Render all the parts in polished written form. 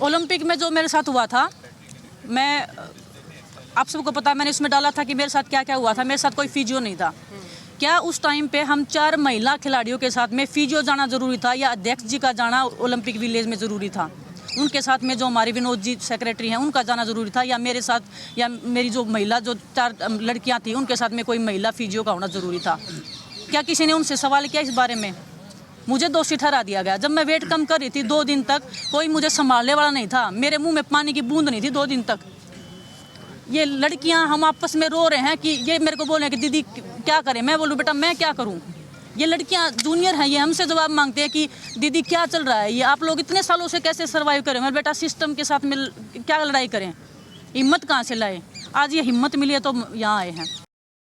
Olympic में जो मेरे साथ हुआ था, मैं आप सबको पता है, मैंने इसमें डाला था कि मेरे साथ क्या क्या हुआ था। मेरे साथ कोई फिजियो नहीं था। क्या उस टाइम पे हम 4 महिला खिलाड़ियों के साथ में फिजियो जाना ज़रूरी था या अध्यक्ष जी का जाना ओलंपिक विलेज में ज़रूरी था? उनके साथ में जो हमारे विनोद जी सेक्रेटरी हैं उनका जाना ज़रूरी था, या मेरे साथ या मेरी जो महिला जो 4 लड़कियां थी उनके साथ में कोई महिला फिजियो का होना ज़रूरी था? क्या किसी ने उनसे सवाल किया इस बारे में? मुझे दोषी ठहरा दिया गया। जब मैं वेट कम कर रही थी 2 दिन तक, कोई मुझे संभालने वाला नहीं था। मेरे मुंह में पानी की बूंद नहीं थी 2 दिन तक। ये लड़कियां हम आपस में रो रहे हैं कि ये मेरे को बोल रहे हैं कि दीदी क्या करें। मैं बोलूँ बेटा मैं क्या करूं? ये लड़कियां जूनियर हैं, ये हमसे जवाब मांगते हैं कि दीदी क्या चल रहा है, ये आप लोग इतने सालों से कैसे सर्वाइव करें? मैं बेटा सिस्टम के साथ मिल क्या लड़ाई करें? हिम्मत कहाँ से लाए? आज ये हिम्मत मिली है तो यहाँ आए हैं।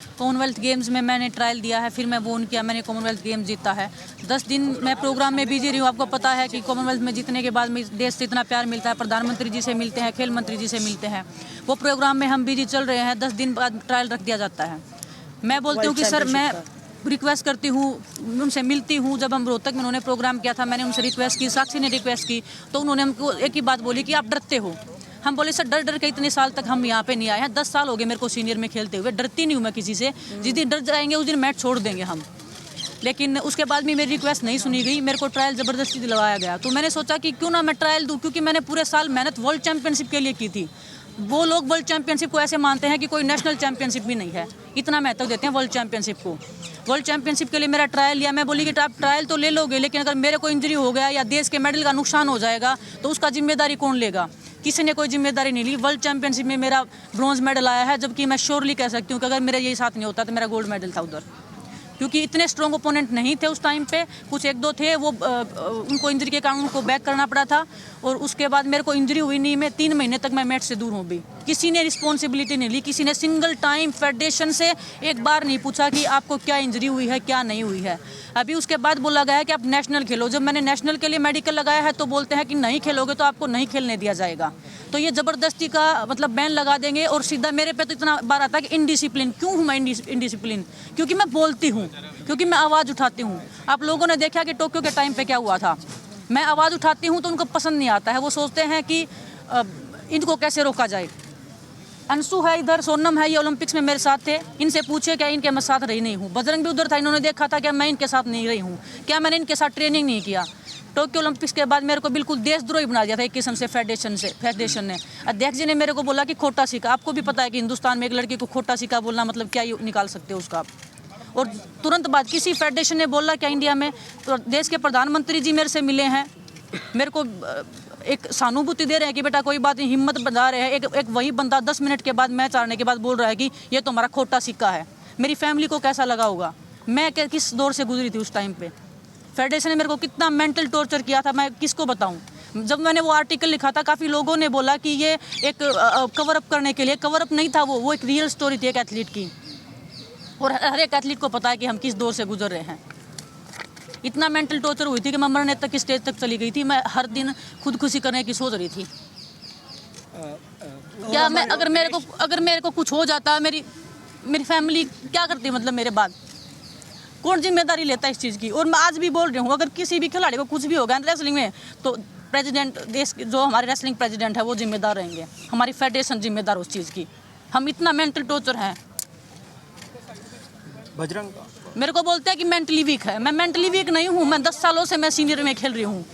कॉमनवेल्थ गेम्स में मैंने ट्रायल दिया है, फिर मैं वो किया, मैंने कॉमनवेल्थ गेम्स जीता है। 10 दिन मैं प्रोग्राम में बिजी रही हूँ। आपको पता है कि कॉमनवेल्थ में जीतने के बाद में देश से इतना प्यार मिलता है, प्रधानमंत्री जी से मिलते हैं, खेल मंत्री जी से मिलते हैं। वो प्रोग्राम में हम बिजी चल रहे हैं, 10 दिन बाद ट्रायल रख दिया जाता है। मैं बोलती हूँ कि सर मैं रिक्वेस्ट करती हूँ, उनसे मिलती हूँ। जब हम रोहतक में उन्होंने प्रोग्राम किया था, मैंने उनसे रिक्वेस्ट की, साक्षी ने रिक्वेस्ट की, तो उन्होंने हमको एक ही बात बोली कि आप डरते हो। हम बोले सर डर के इतने साल तक हम यहाँ पे नहीं आए हैं, 10 साल हो गए मेरे को सीनियर में खेलते हुए, डरती नहीं हूँ मैं किसी से। जिस दिन डर जाएंगे उस दिन मैच छोड़ देंगे हम। लेकिन उसके बाद भी मेरी रिक्वेस्ट नहीं सुनी गई, मेरे को ट्रायल ज़बरदस्ती दिलवाया गया। तो मैंने सोचा कि क्यों ना मैं ट्रायल दूँ, क्योंकि मैंने पूरे साल मेहनत वर्ल्ड चैंपियनशिप के लिए की थी। वो लोग वर्ल्ड चैंपियनशिप को ऐसे मानते हैं कि कोई नेशनल चैंपियनशिप भी नहीं है, इतना महत्व देते हैं वर्ल्ड चैंपियनशिप को। वर्ल्ड चैंपियनशिप के लिए मेरा ट्रायल लिया। मैं बोली कि आप ट्रायल तो ले लोगे, लेकिन अगर मेरे को इंजरी हो गया या देश के मेडल का नुकसान हो जाएगा तो उसका जिम्मेदारी कौन लेगा? किसी ने कोई जिम्मेदारी नहीं ली। वर्ल्ड चैंपियनशिप में मेरा ब्रॉन्ज मेडल आया है, जबकि मैं श्योरली कह सकती हूँ कि अगर मेरा यही साथ नहीं होता तो मेरा गोल्ड मेडल था उधर, क्योंकि इतने स्ट्रॉन्ग ओपोनेंट नहीं थे उस टाइम पे। कुछ 1-2 थे, वो उनको इंजरी के कारण उनको बैक करना पड़ा था। और उसके बाद मेरे को इंजरी हुई नहीं, मैं 3 महीने तक मैं मैच से दूर हूँ भी। किसी ने रिस्पॉन्सिबिलिटी नहीं ली, किसी ने सिंगल टाइम फेडरेशन से एक बार नहीं पूछा कि आपको क्या इंजरी हुई है, क्या नहीं हुई है। अभी उसके बाद बोला गया है कि आप नेशनल खेलो। जब मैंने नेशनल के लिए मेडिकल लगाया है तो बोलते हैं कि नहीं खेलोगे तो आपको नहीं खेलने दिया जाएगा। तो ये ज़बरदस्ती का मतलब बैन लगा देंगे। और सीधा मेरे पे तो इतना बार आता है कि इनडिसिप्लिन। क्यों हूँ मैं इनडिसिप्लिन? क्योंकि मैं बोलती हूँ, क्योंकि मैं आवाज़ उठाती हूँ। आप लोगों ने देखा कि टोक्यो के टाइम पे क्या हुआ था। मैं आवाज़ उठाती हूँ तो उनको पसंद नहीं आता है, वो सोचते हैं कि इनको कैसे रोका जाए। अंशु है इधर, सोनम है, ये ओलंपिक्स में मेरे साथ थे। इनसे पूछे क्या इनके मैं साथ रही नहीं हूँ। बजरंग भी उधर था, इन्होंने देखा था क्या मैं इनके साथ नहीं रही हूँ? क्या मैंने इनके साथ ट्रेनिंग नहीं किया? टोक्यो ओलंपिक्स के बाद मेरे को बिल्कुल देशद्रोही बना दिया था एक किस्म से फेडरेशन ने। अध्यक्ष जी ने मेरे को बोला कि खोटा सिक्का। आपको भी पता है कि हिंदुस्तान में एक लड़की को खोटा सिक्का बोलना मतलब क्या निकाल सकते हो उसका। और तुरंत बाद किसी फेडरेशन ने बोला क्या इंडिया में? तो देश के प्रधानमंत्री जी मेरे से मिले हैं, मेरे को एक सहानुभूति दे रहे हैं कि बेटा कोई बात नहीं, हिम्मत बता रहे हैं। एक वही बंदा 10 मिनट के बाद मैच हारने के बाद बोल रहा है कि ये तो हमारा खोटा सिक्का है। मेरी फैमिली को कैसा लगा होगा? मैं किस दौर से गुजरी थी उस टाइम पे? फेडरेशन ने मेरे को कितना मेंटल टॉर्चर किया था, मैं किसको बताऊं। जब मैंने वो आर्टिकल लिखा था, काफ़ी लोगों ने बोला कि ये एक कवर अप करने के लिए। कवर अप नहीं था वो एक रियल स्टोरी थी एक एथलीट की। और हर एक एथलीट को पता है कि हम किस दौर से गुजर रहे हैं। इतना मेंटल टॉर्चर हुई थी कि मैं मरने तक की स्टेज तक चली गई थी। मैं हर दिन खुदकुशी करने की सोच रही थी। क्या मैं अगर मेरे को कुछ हो जाता, मेरी फैमिली क्या करती? मतलब मेरे बाद कौन जिम्मेदारी लेता है इस चीज़ की? और मैं आज भी बोल रही हूँ, अगर किसी भी खिलाड़ी को कुछ भी होगा रेसलिंग में तो प्रेसिडेंट, देश जो हमारे रेसलिंग प्रेसिडेंट है वो जिम्मेदार रहेंगे, हमारी फेडरेशन जिम्मेदार उस चीज़ की। हम इतना मेंटल टॉर्चर हैं। बजरंग मेरे को बोलते हैं कि मेंटली वीक है। मैं मेंटली वीक नहीं हूँ। मैं 10 सालों से मैं सीनियर में खेल रही हूँ।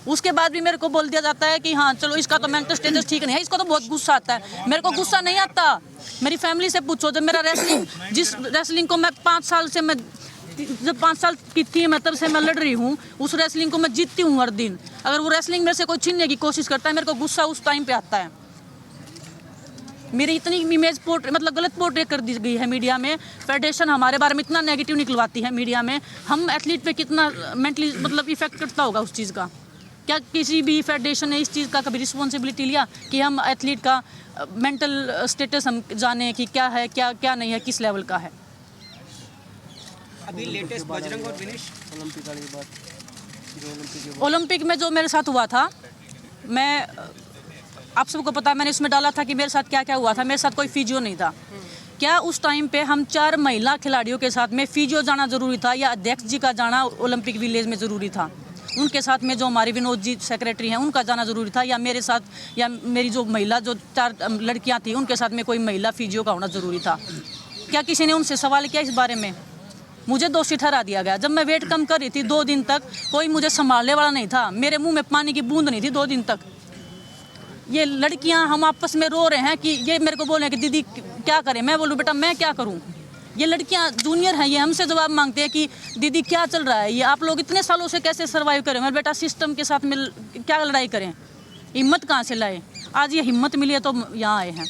उसके बाद भी मेरे को बोल दिया जाता है कि हाँ चलो इसका तो मेंटल स्टेटस ठीक नहीं है। इसको तो बहुत गुस्सा आता है। मेरे को गुस्सा नहीं आता। मेरी फैमिली से पूछो। जब मेरा जिस रेसलिंग को मैं 5 साल से जब 5 साल की थी मैं तब से मैं लड़ रही हूँ, उस रेसलिंग को मैं जीतती हूँ हर दिन। अगर वो रेसलिंग मेरे से कोई छीनने की कोशिश करता है, मेरे को गुस्सा उस टाइम पे आता है। मेरी इतनी इमेज मतलब गलत पोर्ट्रेट कर दी गई है मीडिया में। फेडरेशन हमारे बारे में इतना नेगेटिव निकलवाती है मीडिया में। हम एथलीट पे कितना मेंटली मतलब इफेक्ट करता होगा उस चीज़ का? क्या किसी भी फेडरेशन ने इस चीज़ का कभी रिस्पॉन्सिबिलिटी लिया कि हम एथलीट का मेंटल स्टेटस हम जाने कि क्या है, क्या नहीं है, किस लेवल का है? अभी लेटेस्ट बजरंग और विनेश ओलंपिक में जो मेरे साथ हुआ था, मैं आप सबको पता है, मैंने इसमें डाला था कि मेरे साथ क्या क्या हुआ था। मेरे साथ कोई फिजियो नहीं था। क्या उस टाइम पे हम 4 महिला खिलाड़ियों के साथ में फिजियो जाना ज़रूरी था या अध्यक्ष जी का जाना ओलंपिक विलेज में ज़रूरी था? उनके साथ में जो हमारे विनोद जी सेक्रेटरी हैं उनका जाना ज़रूरी था, या मेरे साथ या मेरी जो महिला जो 4 लड़कियां थी उनके साथ में कोई महिला फिजियो का होना ज़रूरी था। क्या किसी ने उनसे सवाल किया इस बारे में? मुझे दोषी ठहरा दिया गया। जब मैं वेट कम कर रही थी 2 दिन तक, कोई मुझे संभालने वाला नहीं था, मेरे मुंह में पानी की बूंद नहीं थी 2 दिन तक। ये लड़कियां हम आपस में रो रहे हैं कि ये मेरे को बोल रहे हैं कि दीदी क्या करें। मैं बोलूँ बेटा मैं क्या करूँ, ये लड़कियां जूनियर हैं, ये हमसे जवाब मांगते हैं कि दीदी क्या चल रहा है, ये आप लोग इतने सालों से कैसे सर्वाइव करें। मैं बेटा सिस्टम के साथ मिल क्या लड़ाई करें, हिम्मत कहाँ से लाए। आज ये हिम्मत मिली है तो यहाँ आए हैं।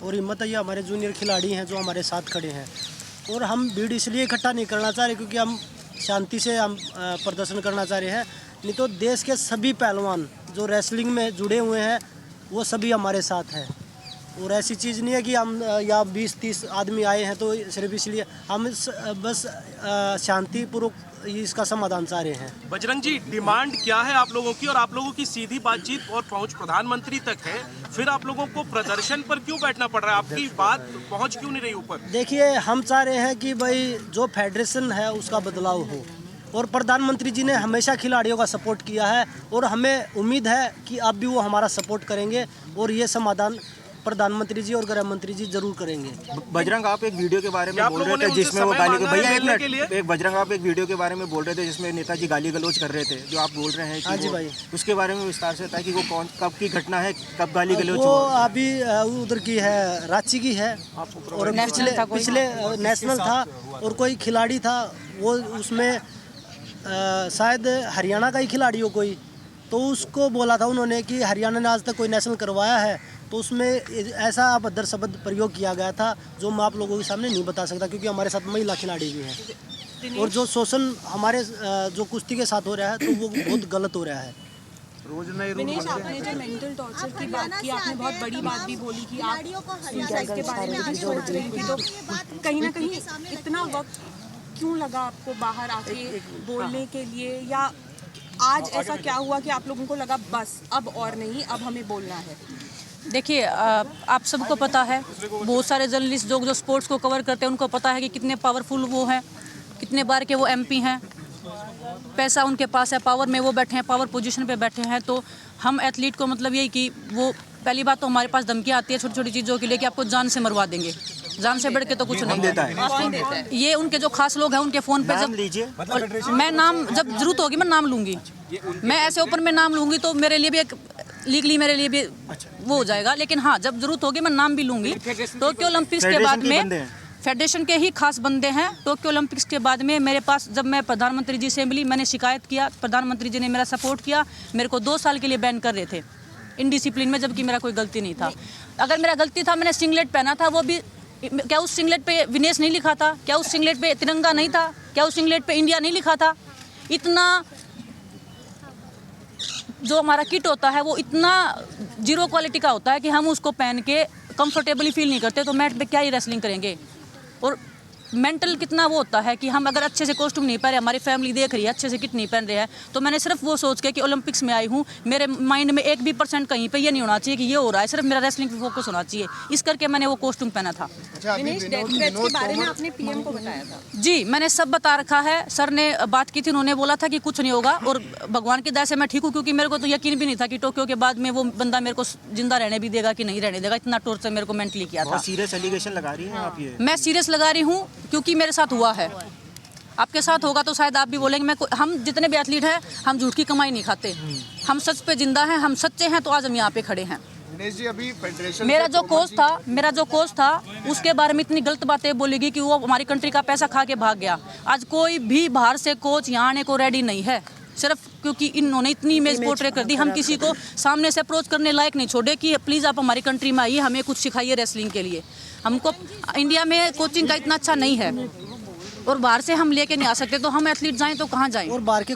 और हिम्मत है ये हमारे जूनियर खिलाड़ी हैं जो हमारे साथ खड़े हैं। और हम भीड़ इसलिए इकट्ठा नहीं करना चाह रहे क्योंकि हम शांति से हम प्रदर्शन करना चाह रहे हैं, नहीं तो देश के सभी पहलवान जो रेसलिंग में जुड़े हुए हैं वो सभी हमारे साथ हैं। और ऐसी चीज़ नहीं है कि हम या 20-30 आदमी आए हैं तो सिर्फ इसलिए हम बस शांतिपूर्वक इसका समाधान चाह रहे हैं। बजरंग जी, डिमांड क्या है आप लोगों की? और आप लोगों की सीधी बातचीत और पहुंच प्रधानमंत्री तक है, फिर आप लोगों को प्रदर्शन पर क्यों बैठना पड़ रहा है? आपकी बात पहुंच क्यों नहीं रही ऊपर? देखिए, हम चाह रहे हैं कि भाई जो फेडरेशन है उसका बदलाव हो, और प्रधानमंत्री जी ने हमेशा खिलाड़ियों का सपोर्ट किया है और हमें उम्मीद है कि अब भी वो हमारा सपोर्ट करेंगे और ये समाधान प्रधानमंत्री जी और गृह मंत्री जी जरूर करेंगे। बजरंग, आप एक वीडियो के बारे में बोल रहे थे जिसमें वो गाली भैया एक मिनट, एक बजरंग आप एक वीडियो के बारे में बोल रहे थे जिसमें नेताजी गाली गलौज कर रहे थे, जो आप बोल रहे हैं कि हाँ जी भाई, उसके बारे में विस्तार से था कि वो कौन कब की घटना है, कब गाली गलौज वो अभी उधर की है, रांची की है, और पिछले नेशनल था और कोई खिलाड़ी था वो उसमें शायद हरियाणा का ही खिलाड़ी हो कोई, तो उसको बोला था उन्होंने कि हरियाणा ने आज तक कोई नेशनल करवाया है, तो उसमें ऐसा अभद्र शब्द प्रयोग किया गया था जो मैं आप लोगों के सामने नहीं बता सकता क्योंकि हमारे साथ महिला खिलाड़ी भी हैं। और जो शोषण हमारे जो कुश्ती के साथ हो रहा है तो वो बहुत गलत हो रहा है। विनेश, आपने जो मेंटल टॉर्चर की बात की, आपने बहुत बड़ी बात भी बोली कि आप सुसाइड के बारे में भी सोच रही थी, तो कहीं ना कहीं इतना वक्त क्यों लगा आपको बाहर आके बोलने के लिए, या आज ऐसा क्या हुआ कि आप लोगों को लगा बस अब और नहीं, अब हमें बोलना है? देखिए, आप सबको पता है, बहुत सारे जर्नलिस्ट जो स्पोर्ट्स को कवर करते हैं उनको पता है कि कितने पावरफुल वो हैं, कितने बार के वो एमपी हैं, पैसा उनके पास है, पावर में वो बैठे हैं, पावर पोजीशन पे बैठे हैं। तो हम एथलीट को मतलब यही कि वो पहली बात तो हमारे पास धमकी आती है छोटी छोटी चीज़ों के लिए कि आपको जान से मरवा देंगे, जान से बढ़ के तो कुछ नहीं देता है। ये उनके जो खास लोग हैं उनके फ़ोन पे जब मैं नाम जब जरूरत होगी मैं नाम लूँगी, मैं ऐसे ओपन में नाम लूँगी तो मेरे लिए भी एक लीगली मेरे लिए भी वो हो जाएगा, लेकिन हाँ जब जरूरत होगी मैं नाम भी लूँगी। टोक्यो ओलंपिक्स के बाद में फेडरेशन के ही खास बंदे हैं। टोक्यो ओलंपिक्स के बाद में मेरे पास जब मैं प्रधानमंत्री जी से मिली, मैंने शिकायत किया, प्रधानमंत्री जी ने मेरा सपोर्ट किया, मेरे को 2 साल के लिए बैन कर रहे थे इनडिसिप्लिन में, जबकि मेरा कोई गलती नहीं था। अगर मेरा गलती था, मैंने सिंगलेट पहना था, वो भी क्या उस सिंगलेट पे विनेश नहीं लिखा था? क्या उस सिंगलेट पे तिरंगा नहीं था? क्या उस सिंगलेट पे इंडिया नहीं लिखा था? इतना जो हमारा किट होता है वो इतना जीरो क्वालिटी का होता है कि हम उसको पहन के कंफर्टेबली फील नहीं करते, तो मैट पे क्या ही रेसलिंग करेंगे। और मेंटल कितना वो होता है कि हम अगर अच्छे से कॉस्ट्यूम नहीं पहन रहे, हमारी फैमिली देख रही है अच्छे से किट नहीं पहन रहे हैं, तो मैंने सिर्फ वो सोच के कि ओलंपिक्स में आई हूँ, मेरे माइंड में 1% कहीं पे ये नहीं होना चाहिए कि ये हो रहा है, सिर्फ मेरा रेसलिंग पे फोकस होना चाहिए, इस करके मैंने वो कॉस्ट्यूम पहना था। विनेश, डेथ थ्रेट्स के बारे में आपने पीएम को बताया था? जी, मैंने सब बता रखा है, सर ने बात की थी, उन्होंने बोला था कि कुछ नहीं होगा, और भगवान की दया से मैं ठीक हूँ, क्योंकि मेरे को तो यकीन भी नहीं था कि टोक्यो के बाद में वो बंदा मेरे को जिंदा रहने भी देगा कि नहीं रहने देगा, इतना टॉर्चर मेरे को मेंटली किया था। सीरियस एलिगेशन लगा रही हैं आप ये? मैं सीरियस लगा रही हूँ क्योंकि मेरे साथ हुआ है, आपके साथ होगा तो शायद आप भी बोलेंगे। हम जितने भी एथलीट हैं हम झूठ की कमाई नहीं खाते, हम सच पे जिंदा हैं, हम सच्चे हैं, तो आज हम यहाँ पे खड़े हैं। जी, अभी फेडरेशन मेरा जो कोच था उसके बारे में इतनी गलत बातें बोलेगी कि वो हमारी कंट्री का पैसा खा के भाग गया। आज कोई भी बाहर से कोच यहाँ आने को रेडी नहीं है, सिर्फ क्योंकि इन्होंने इतनी इमेज पोर्ट्रे कर दी। हम किसी को सामने से अप्रोच करने लायक नहीं छोड़े कि प्लीज़ आप हमारी कंट्री में आइए, हमें कुछ सिखाइए रेसलिंग के लिए। हमको इंडिया में कोचिंग का इतना अच्छा नहीं है और बाहर से हम लेके नहीं आ सकते, तो हम एथलीट जाएं तो कहाँ जाएं? और बाहर के